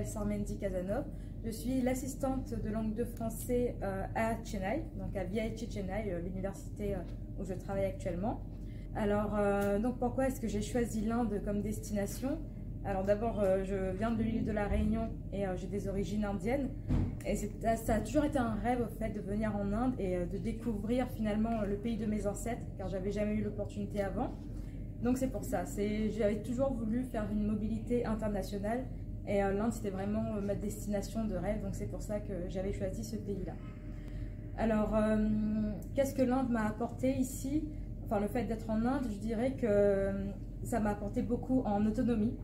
m'appelle Sarmendi Casanov. Je suis l'assistante de langue de français à Chennai, donc à VIT Chennai, l'université où je travaille actuellement. Alors, donc pourquoi est-ce que j'ai choisi l'Inde comme destination? Alors d'abord, je viens de l'île de la Réunion et j'ai des origines indiennes. Et ça a toujours été un rêve au fait de venir en Inde et de découvrir finalement le pays de mes ancêtres, car j'avais jamais eu l'opportunité avant. Donc c'est pour ça, j'avais toujours voulu faire une mobilité internationale et l'Inde c'était vraiment ma destination de rêve, donc c'est pour ça que j'avais choisi ce pays-là. Alors, qu'est-ce que l'Inde m'a apporté ici? Enfin, le fait d'être en Inde, je dirais que ça m'a apporté beaucoup en autonomie.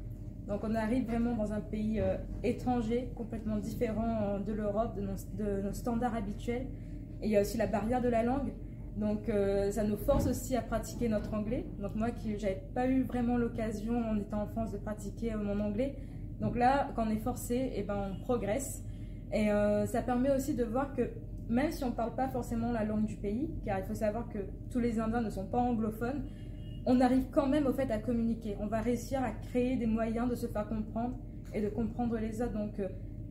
Donc on arrive vraiment dans un pays étranger, complètement différent de l'Europe, de nos standards habituels. Et il y a aussi la barrière de la langue. Donc ça nous force aussi à pratiquer notre anglais. Donc moi qui n'avais pas eu vraiment l'occasion en étant en France de pratiquer mon anglais. Donc là, quand on est forcé, eh ben, on progresse. Et ça permet aussi de voir que même si on ne parle pas forcément la langue du pays, car il faut savoir que tous les Indiens ne sont pas anglophones, on arrive quand même au fait à communiquer. On va réussir à créer des moyens de se faire comprendre et de comprendre les autres. Donc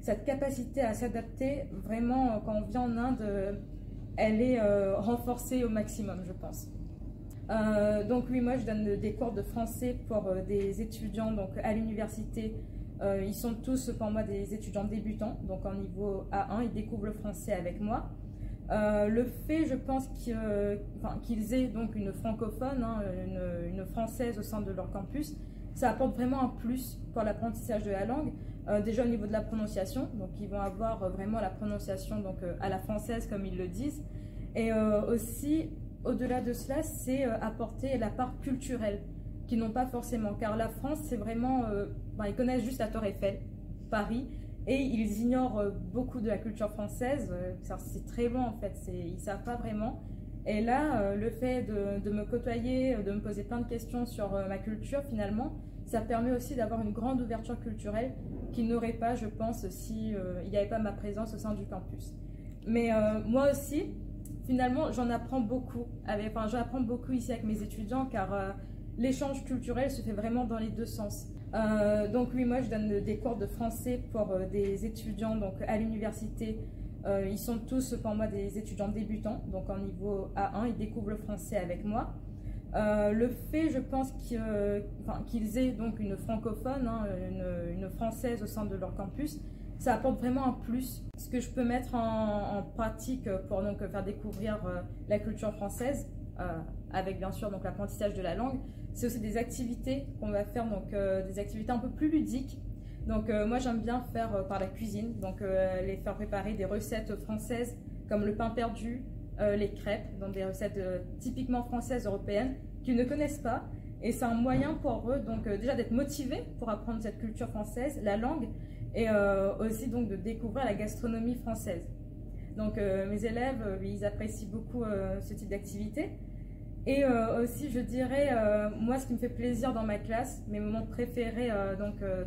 cette capacité à s'adapter, vraiment, quand on vient en Inde, elle est renforcée au maximum, je pense. Donc oui, moi je donne des cours de français pour des étudiants donc, à l'université. Ils sont tous pour moi des étudiants débutants, donc en niveau A1, ils découvrent le français avec moi. Le fait, je pense qu'ils aient donc une francophone, hein, une française au sein de leur campus, ça apporte vraiment un plus pour l'apprentissage de la langue. Déjà au niveau de la prononciation, donc ils vont avoir vraiment la prononciation donc, à la française comme ils le disent. Et aussi, au-delà de cela, c'est apporter la part culturelle qu'ils n'ont pas forcément. Car la France, c'est vraiment, ils connaissent juste la Tour Eiffel, Paris, et ils ignorent beaucoup de la culture française. C'est très loin en fait, ils ne savent pas vraiment. Et là, le fait de me côtoyer, de me poser plein de questions sur ma culture finalement, ça permet aussi d'avoir une grande ouverture culturelle qu'ils n'auraient pas, je pense, si il n'y avait pas ma présence au sein du campus. Mais moi aussi, finalement, j'en apprends beaucoup. J'en apprends beaucoup ici avec mes étudiants, car l'échange culturel se fait vraiment dans les deux sens. Donc oui, moi je donne des cours de français pour des étudiants donc, à l'université. Ils sont tous pour moi des étudiants débutants, donc en niveau A1, ils découvrent le français avec moi. Le fait, je pense qu'ils aient donc une francophone, hein, une française au sein de leur campus, ça apporte vraiment un plus. Ce que je peux mettre en pratique pour donc, faire découvrir la culture française, avec bien sûr l'apprentissage de la langue, c'est aussi des activités qu'on va faire, donc des activités un peu plus ludiques. Donc moi j'aime bien faire par la cuisine, donc les faire préparer des recettes françaises comme le pain perdu, les crêpes, donc des recettes typiquement françaises, européennes, qu'ils ne connaissent pas. Et c'est un moyen pour eux donc déjà d'être motivés pour apprendre cette culture française, la langue, et aussi donc de découvrir la gastronomie française. Donc mes élèves, ils apprécient beaucoup ce type d'activité. Et aussi, je dirais, moi, ce qui me fait plaisir dans ma classe, mes moments préférés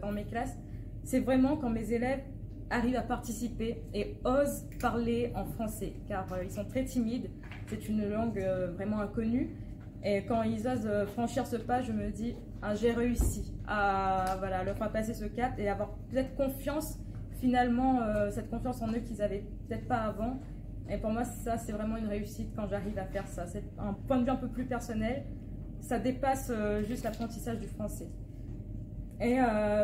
dans mes classes, c'est vraiment quand mes élèves arrivent à participer et osent parler en français, car ils sont très timides, c'est une langue vraiment inconnue. Et quand ils osent franchir ce pas, je me dis, ah, j'ai réussi à leur faire passer ce cap et avoir peut-être confiance, finalement, cette confiance en eux qu'ils n'avaient peut-être pas avant. Et pour moi, ça, c'est vraiment une réussite quand j'arrive à faire ça. C'est un point de vue un peu plus personnel. Ça dépasse juste l'apprentissage du français. Et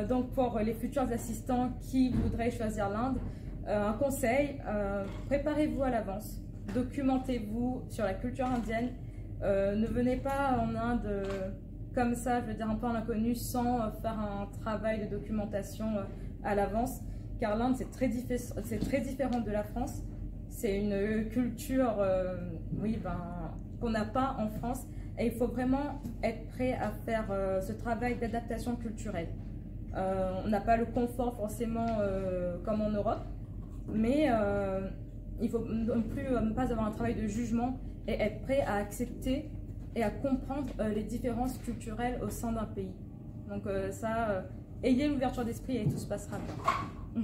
donc, pour les futurs assistants qui voudraient choisir l'Inde, un conseil, préparez-vous à l'avance. Documentez-vous sur la culture indienne. Ne venez pas en Inde comme ça, je veux dire, un peu à l'inconnu, sans faire un travail de documentation à l'avance. Car l'Inde, c'est très différent de la France. C'est une culture qu'on n'a pas en France et il faut vraiment être prêt à faire ce travail d'adaptation culturelle. On n'a pas le confort forcément comme en Europe, mais il faut non plus ne pas avoir un travail de jugement et être prêt à accepter et à comprendre les différences culturelles au sein d'un pays. Donc ayez l'ouverture d'esprit et tout se passera bien.